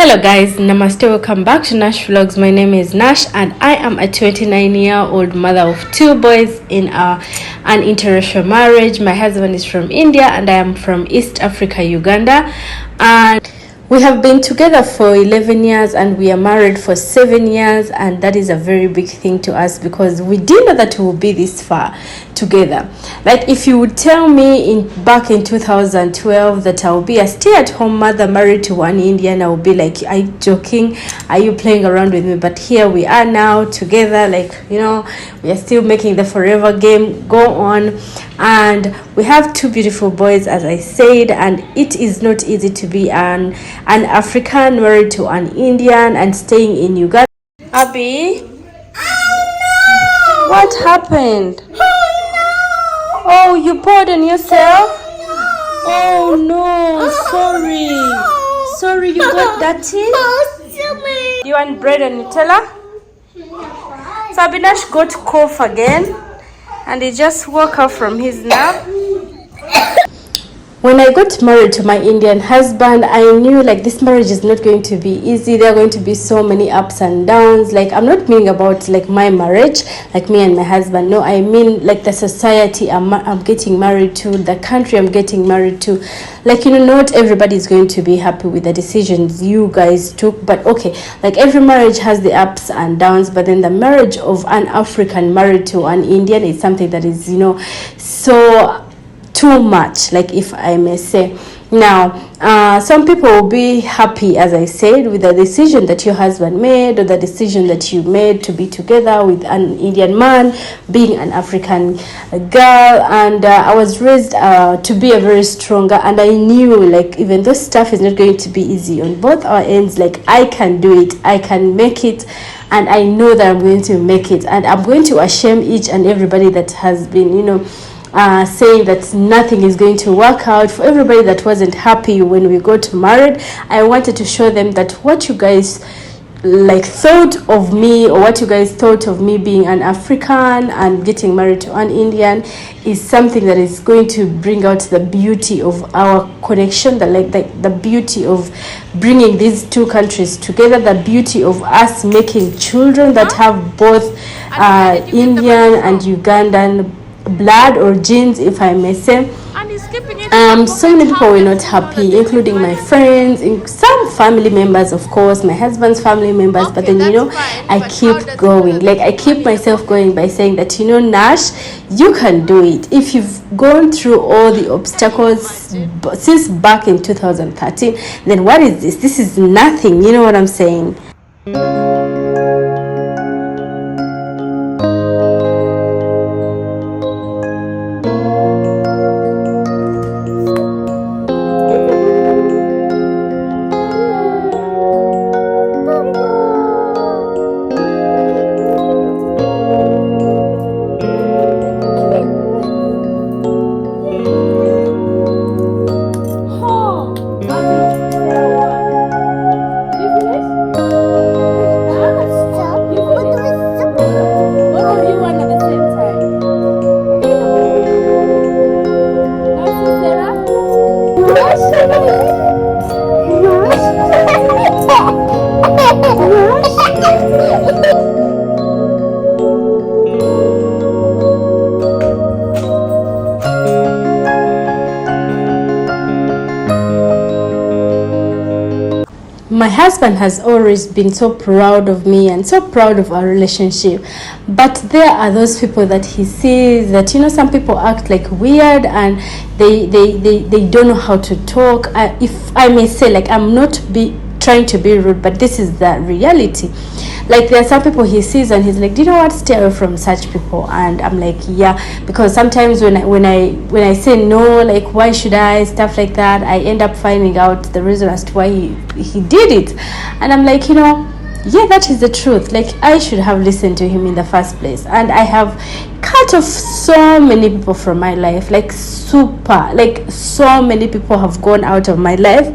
Hello guys, namaste, welcome back to Nashvlogs. My name is Nash and I am a 29-year-old mother of two boys in an interracial marriage. My husband is from India and I am from East Africa, Uganda, and we have been together for 11 years and we are married for 7 years, and that is a very big thing to us because we didn't know that we would be this far together. Like, if you would tell me back in 2012 that I will be a stay-at-home mother married to one Indian, I would be like, are you joking? Are you playing around with me? But here we are now together, like, you know, we are still making the forever game go on, and we have two beautiful boys, as I said, and it is not easy to be an African married to an Indian and staying in Uganda. Abby? Oh, no! What happened? Oh, you poured on yourself? Oh no, sorry. Sorry, you got dirty? You want bread and Nutella? So Abinash got cough again and he just woke up from his nap. When I got married to my Indian husband, I knew like this marriage is not going to be easy. There are going to be so many ups and downs. Like, I'm not meaning about like my marriage, like me and my husband. No, I mean like the society I'm getting married to, the country I'm getting married to. Like, you know, not everybody is going to be happy with the decisions you guys took. But okay, like every marriage has the ups and downs. But then the marriage of an African married to an Indian is something that is, you know, so too much, like, if I may say. Now, some people will be happy, as I said, with the decision that your husband made, or the decision that you made to be together with an Indian man, being an African girl. And I was raised to be a very stronger, and I knew, like, even though stuff is not going to be easy on both our ends, like, I can do it, I can make it, and I know that I'm going to make it, and I'm going to shame each and everybody that has been, you know, saying that nothing is going to work out. For everybody that wasn't happy when we got married, I wanted to show them that what you guys like thought of me, or what you guys thought of me being an African and getting married to an Indian, is something that is going to bring out the beauty of our connection, the beauty of bringing these two countries together, the beauty of us making children that have both Indian and Ugandan blood or genes, if I may say. So many people were not happy, including my friends, some family members, of course, my husband's family members. But then, you know, I keep going. Like, I keep myself going by saying that, you know, Nash, you can do it. If you've gone through all the obstacles since back in 2013, then what is this? This is nothing. You know what I'm saying? My husband has always been so proud of me and so proud of our relationship, but there are those people that he sees that, you know, some people act like weird and they don't know how to talk. If I may say, like, I'm not trying to be rude, but this is the reality. Like, there are some people he sees and he's like, do you know what, stay away from such people. And I'm like, yeah, because sometimes when I say no, like, why should I, stuff like that, I end up finding out the reason as to why he did it. And I'm like, you know, yeah, that is the truth. Like, I should have listened to him in the first place. And I have cut off so many people from my life, like so many people have gone out of my life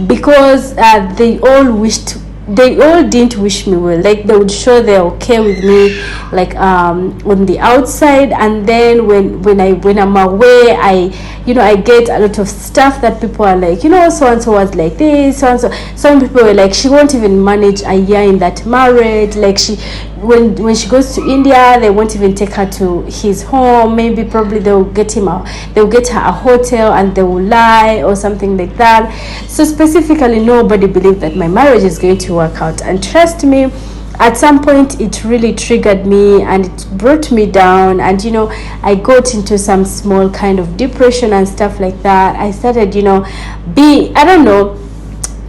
because they all wished they all didn't wish me well. Like they would show they're okay with me, like on the outside, and then when I'm away, I get a lot of stuff that people are like, so and so was like this, so and so. Some people were like, she won't even manage a year in that marriage. Like when she goes to India, they won't even take her to his home. Maybe probably they'll get her a hotel and they will lie or something like that. So specifically, nobody believed that my marriage is going to work out. And trust me, at some point it really triggered me and it brought me down, and I got into some small kind of depression and stuff like that. I started I don't know,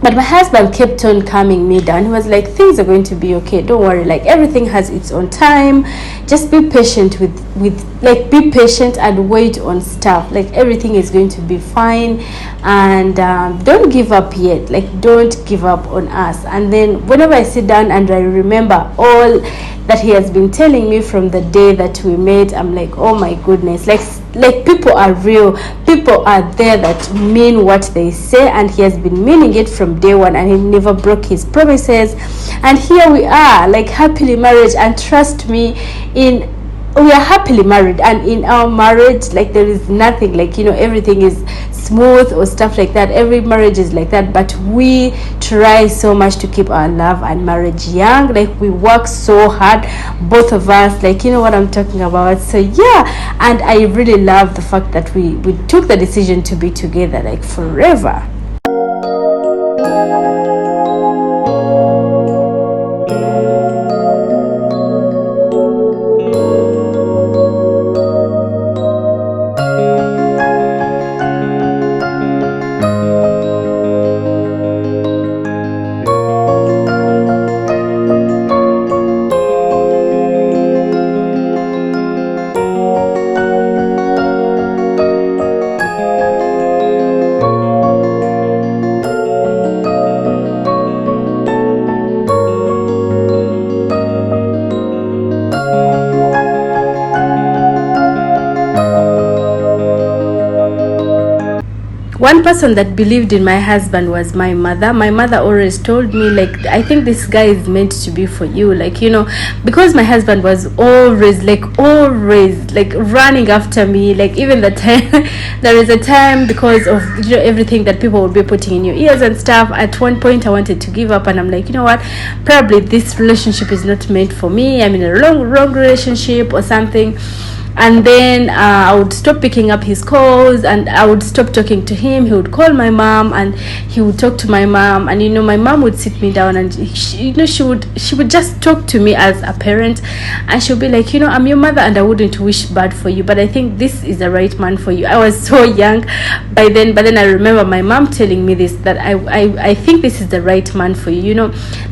but my husband kept on calming me down. He was like, things are going to be okay, don't worry, like everything has its own time, just be patient be patient and wait on stuff, like everything is going to be fine, and don't give up yet, like don't give up on us. And then whenever I sit down and I remember all that he has been telling me from the day that we met, I'm like, oh my goodness, like people are real, people are there that mean what they say, and he has been meaning it from day one, and he never broke his promises. And here we are, like happily married. And trust me, we are happily married, and in our marriage, like there is nothing like everything is smooth or stuff like that. Every marriage is like that, but we try so much to keep our love and marriage young. Like we work so hard, both of us, like what I'm talking about. So yeah, and I really love the fact that we took the decision to be together like forever. One person that believed in my husband was my mother. My mother always told me, like, I think this guy is meant to be for you, like because my husband was always running after me. Like even the time there is a time, because of everything that people would be putting in your ears and stuff, at one point I wanted to give up, and I'm like, what, probably this relationship is not meant for me, I'm in a wrong relationship or something. And then I would stop picking up his calls, and I would stop talking to him. He would call my mom, and he would talk to my mom, and my mom would sit me down, and she would just talk to me as a parent, and she'll be like, I'm your mother, and I wouldn't wish bad for you, but I think this is the right man for you. I was so young by then, but then I remember my mom telling me this, that I think this is the right man for you.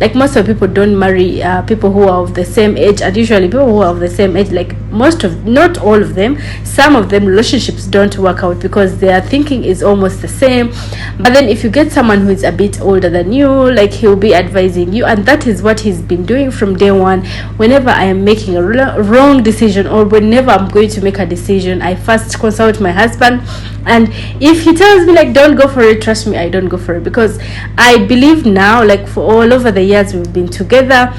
Like most of people don't marry people who are of the same age, and usually people who are of the same age, like not all of them, some of them, relationships don't work out because their thinking is almost the same. But then if you get someone who is a bit older than you, like he'll be advising you, and that is what he's been doing from day one. Whenever I am making a wrong decision, or whenever I'm going to make a decision, I first consult my husband, and if he tells me like don't go for it, trust me, I don't go for it, because I believe now, like for all over the years we've been together,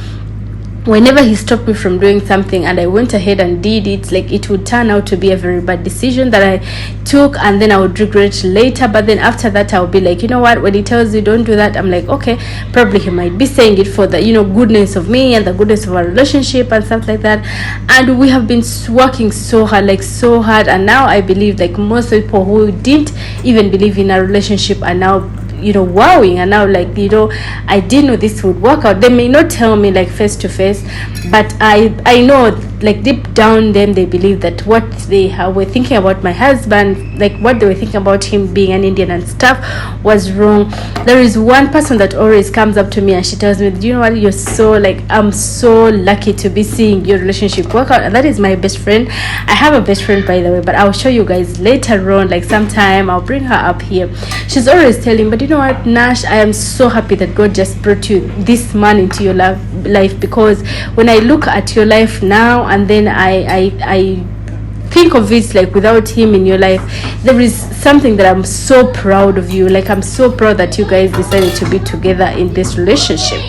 whenever he stopped me from doing something and I went ahead and did it, like it would turn out to be a very bad decision that I took, and then I would regret later. But then after that I'll be like, what, when he tells you don't do that, I'm like, okay, probably he might be saying it for the goodness of me and the goodness of our relationship and stuff like that. And we have been working so hard, and now I believe like most people who didn't even believe in a relationship are now wowing, and now like I didn't know this would work out. They may not tell me like face to face, but I know like deep down them they believe that what they were thinking about my husband, like what they were thinking about him being an Indian and stuff, was wrong. There is one person that always comes up to me and she tells me, do you know what, you're so like, I'm so lucky to be seeing your relationship work out. And that is my best friend. I have a best friend, by the way, but I'll show you guys later on, like sometime I'll bring her up here. She's always telling, but you know what, Nash, I am so happy that God just brought you this man into your life, because when I look at your life now and then I think of it like without him in your life, there is something that I'm so proud of you. Like I'm so proud that you guys decided to be together in this relationship.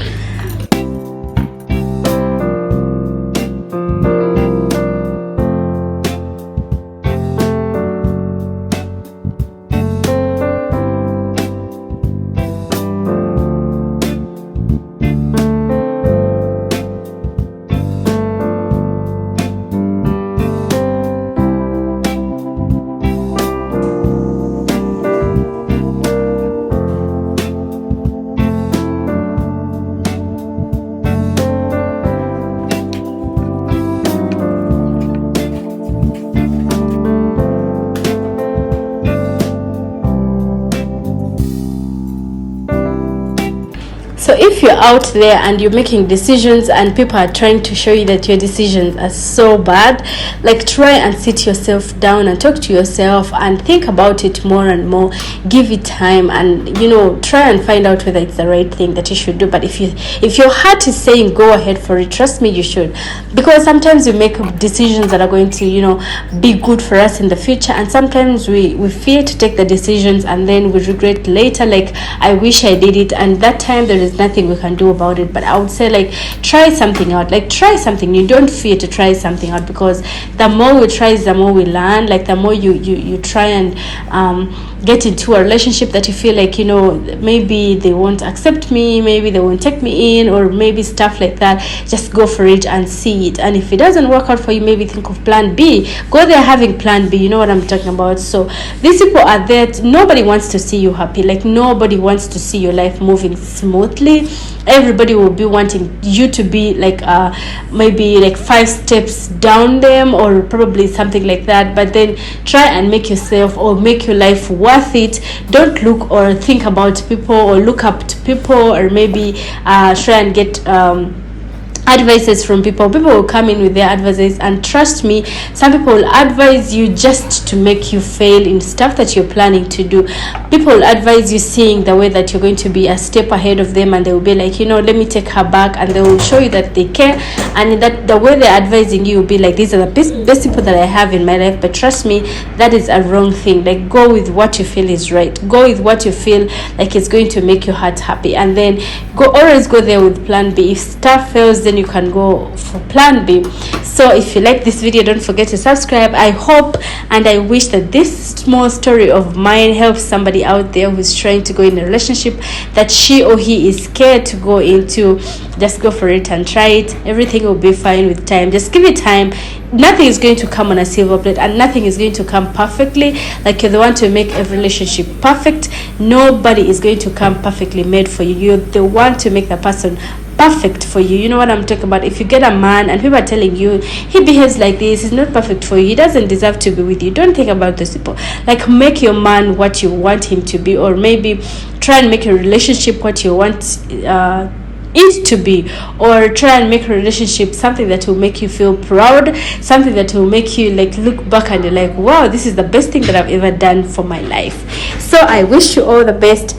So if you're out there and you're making decisions and people are trying to show you that your decisions are so bad, like try and sit yourself down and talk to yourself and think about it more and more. Give it time, and try and find out whether it's the right thing that you should do. But if your heart is saying go ahead for it, trust me, you should, because sometimes we make decisions that are going to be good for us in the future, and sometimes we fear to take the decisions and then we regret later, like I wish I did it, and that time there is nothing we can do about it. But I would say, like, try something out, like try something new. Don't fear to try something out, because the more we try, the more we learn. Like the more you try and get into a relationship that you feel like maybe they won't accept me, maybe they won't take me in, or maybe stuff like that, just go for it and see it. And if it doesn't work out for you, maybe think of plan B. Go there having plan B. You know what I'm talking about. So these people are there. Nobody wants to see you happy. Like nobody wants to see your life moving smoothly. Everybody will be wanting you to be like maybe like 5 steps down them, or probably something like that. But then try and make yourself or make your life worth it. Don't look or think about people or look up to people, or maybe try and get advices from people. People will come in with their advices, and trust me, some people will advise you just to make you fail in stuff that you're planning to do. People will advise you seeing the way that you're going to be a step ahead of them, and they will be like, let me take her back, and they will show you that they care, and that the way they're advising you will be like, these are the best people that I have in my life. But trust me, that is a wrong thing. Like, go with what you feel is right. Go with what you feel like is going to make your heart happy, and then always go there with plan B. If stuff fails, then you can go for plan B. So if you like this video, don't forget to subscribe. I hope and I wish that this small story of mine helps somebody out there who's trying to go in a relationship that she or he is scared to go into. Just go for it and try it. Everything will be fine with time. Just give it time. Nothing is going to come on a silver plate, and nothing is going to come perfectly. Like you're the one to make every relationship perfect. Nobody is going to come perfectly made for you. You're the one to make the person perfect for you. You know what I'm talking about. If you get a man and people are telling you he behaves like this, he's not perfect for you, he doesn't deserve to be with you, don't think about those people. Like, make your man what you want him to be, or maybe try and make your relationship what you want it to be, or try and make a relationship something that will make you feel proud, something that will make you like look back and you're like, wow, this is the best thing that I've ever done for my life. So I wish you all the best.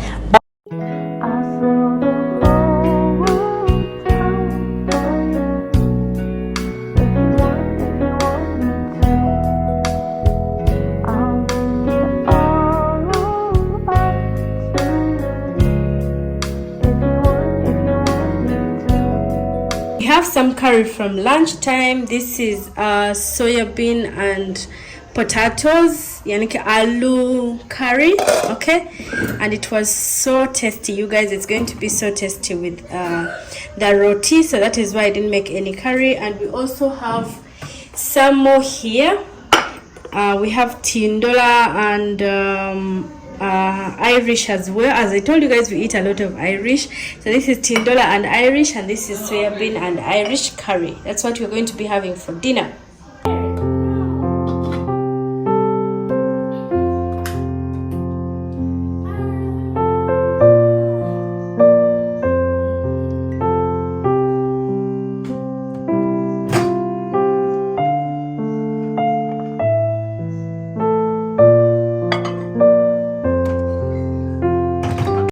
Have some curry from lunchtime. This is soya bean and potatoes, yani aloo curry. Okay, and it was so tasty, you guys. It's going to be so tasty with the roti, so that is why I didn't make any curry. And we also have some more here. We have tindola and Irish as well. As I told you guys, we eat a lot of Irish. So this is tindola and Irish, and this is soya bean and Irish curry. That's what we're going to be having for dinner.